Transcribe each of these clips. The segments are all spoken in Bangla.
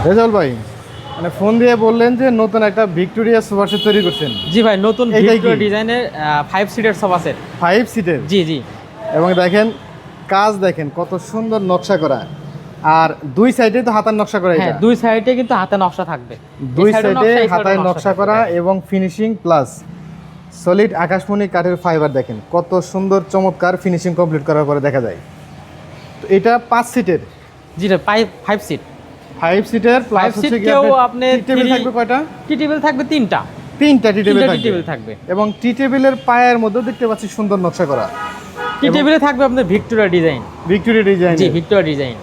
রেজাউল ভাই, মানে ফোন দিয়ে বললেন যে নতুন একটা ভিক্টোরিয়া সোফা সেট তৈরি করছেন। জি ভাই, নতুন এইটাই ভিক্টোরিয়া কি? ডিজাইনের 5 সিটের সোফা সেট। 5 সিটের। জি জি। এবং দেখেন কাজ দেখেন কত সুন্দর নকশা করা, আর দুই সাইডে তো হাতার নকশা করা। হ্যাঁ, এটা দুই সাইডে কিন্তু হাতে নকশা থাকবে। দুই এই সাইডেও সাইডে নকশা, এই হাতায় সাইডেও নকশা থাকবে। করা এবং ফিনিশিং প্লাস সলিড আকাশমণি কাঠের ফাইবার দেখেন কত সুন্দর চমৎকার ফিনিশিং কমপ্লিট করার পরে দেখা যায়। তো এটা 5 সিটের। জি, 5 সিট। 5 সিটের প্লাস 5 সিট হচ্ছে কি কেউ আপনার আপনি টি টেবিল থাকবে কয়টা? টি টেবিল থাকবে তিনটা টি টেবিল টেবিল থাকবে। এবং টি টেবিলের পায়ের মধ্যে দেখতে পাচ্ছি সুন্দর নকশা করা। টি টেবিলে থাকবে আপনার ভিক্টোরিয়া ডিজাইন। Victoria design. জি, ভিক্টোরিয়া ডিজাইন।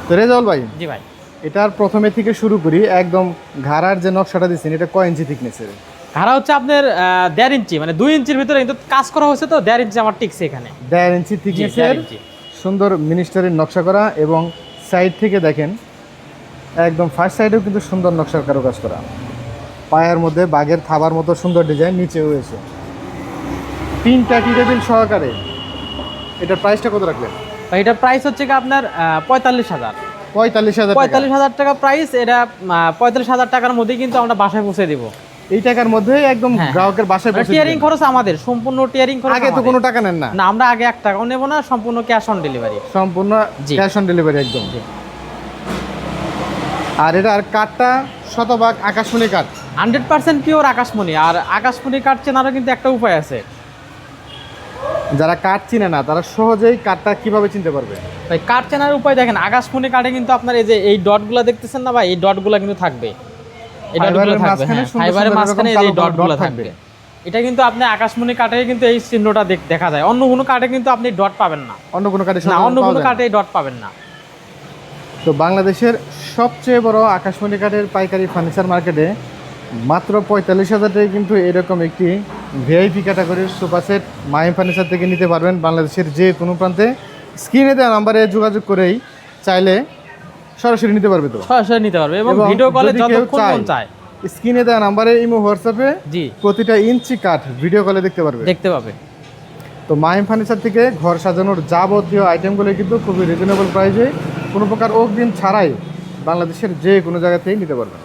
তো রেজাউল ভাই, জি ভাই, এটার প্রথমে থেকে শুরু করি, একদম ঘাড়ার যে নকশাটা দিচ্ছেন এটা কয় ইঞ্চি থিকনেসের? ঘাড়া হচ্ছে আপনার 1.5 ইঞ্চি, মানে 2 ইঞ্চির ভিতরে কিন্তু কাজ করা হয়েছে, তো 1.5 ইঞ্চি আমার টিকছে এখানে। 1.5 ইঞ্চি জি, থিকনেসের 1.5 ইঞ্চি। সুন্দর মিনিস্টারের নকশা করা এবং সাইড থেকে দেখেন একদম ফার্স্ট সাইডেও কিন্তু সুন্দর নকশার কারুকাজ করা। পায়ের মধ্যে বাঘের থাবার মতো সুন্দর ডিজাইন নিচেও রয়েছে। 3টা টি টেবিল সহকারে এটার প্রাইসটা কত রাখলেন? ভাই, এটার প্রাইস হচ্ছে কি আপনার 45,000। 45,000 টাকা। 45,000 টাকা প্রাইস। এটা 45,000 টাকার মধ্যে কিন্তু আমরা বাসায় পৌঁছে দিব। এই টাকার মধ্যে একদম হ্যাঁ, গ্রাহকের বাসায় পৌঁছে টিয়ারিং দিবেন। খরচ আমাদের, সম্পূর্ণ টিয়ারিং খরচ আগে তো আমাদের। কোনো টাকা নেন না? না, আমরা আগে 1 টাকাও নেব না, সম্পূর্ণ ক্যাশ অন ডেলিভারি। সম্পূর্ণ জি। ক্যাশ অন ডেলিভারি একদম। জি। আর এটার কাঠটা শতভাগ আকাশমণি কাঠ। 100% পিওর আকাশমণি। আর আকাশমণি কাঠ চেনারও কিন্তু একটা উপায় আছে। যারা কাঠ চিনে না তারা সহজেই কাঠটা কিভাবে চিনতে পারবে? ভাই, কাঠ চেনার উপায় দেখেন, আকাশমণি কাঠে কিন্তু আপনার এই যে এই ডটগুলো দেখতেছেন না ভাই, এই ডটগুলো কিন্তু থাকবে। এই ডটগুলো ফাইবারের থাকবে, মাঝখানে হ্যাঁ, সুন্দর ফাইবারের সুন্দর মাঝখানে এরকম এই কালো কালো ডটগুলো dot থাকবে। এটা কিন্তু আপনি আকাশমণি কাঠে কিন্তু এই চিহ্নটা দেখা যায়। অন্য কোনো কাঠে কিন্তু আপনি ডট পাবেন না। অন্য কোনো কাঠে না, অন্য পাওয়া কোনো যায় না। কাঠে এই ডট পাবেন না। তো বাংলাদেশের সবচেয়ে বড় আকাশমণি কাঠের পাইকারি ফার্নিচার মার্কেটে মাত্র 45,000 টাকায় কিন্তু এরকম একটি ভিআইপি ক্যাটাগরির সোফা সেট মাহিম ফার্নিচার থেকে নিতে পারবেন। বাংলাদেশের যে কোনো প্রান্তে স্ক্রিনে দেওয়া নাম্বারে যোগাযোগ করেই চাইলে সরাসরি নিতে পারবে। তো সরাসরি নিতে পারবে এবং এবং ভিডিও কলে যদি কেউ যতক্ষণ মন চায় স্ক্রিনে দেওয়া নাম্বারে ইমো হোয়াটসঅ্যাপে জি প্রতিটা ইঞ্চি কাঠ ভিডিও কলে দেখতে পারবে। দেখতে পাবে। তো মাহিম ফার্নিচার থেকে ঘর সাজানোর যাবতীয় আইটেমগুলো কিন্তু খুবই রিজনেবল প্রাইসে কোনো প্রকার অগ্রিম ছাড়াই বাংলাদেশের যে কোনো জায়গাতেই নিতে পারবেন।